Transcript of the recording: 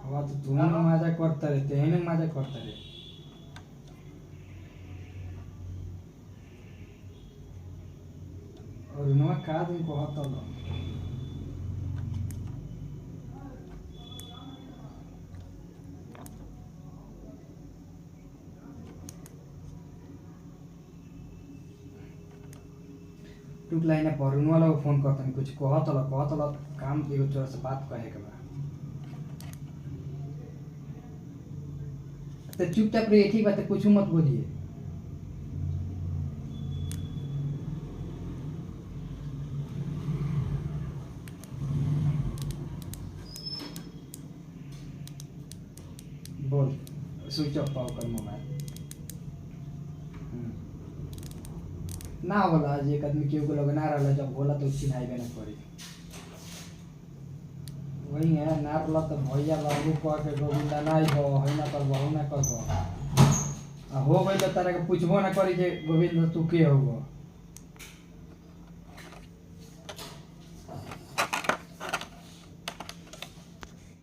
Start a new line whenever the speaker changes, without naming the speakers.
हवा तो तू मजा करता रे तेहने मजा करता रे और नवा का दिन को हता लो टुक लाइन पर वाला को फोन करता नहीं कुछ कहत लो काम एगो तोरा से बात कहे के बा तो चुपचाप रहिए ठीक बात कुछ मत बोलिए बोल स्विच ऑफ पाओ कर मोबाइल ना बोला आज एक आदमी केहू को लगे ना रहा जब बोला तो चिन्हाइबे ना करी वही है ना रहा तो भैया बाबू कह के गोविंदा नहीं हो है ना कर बहु ना कर हो गई तो तारा के पूछबो ना करी जे गोविंद तू के हो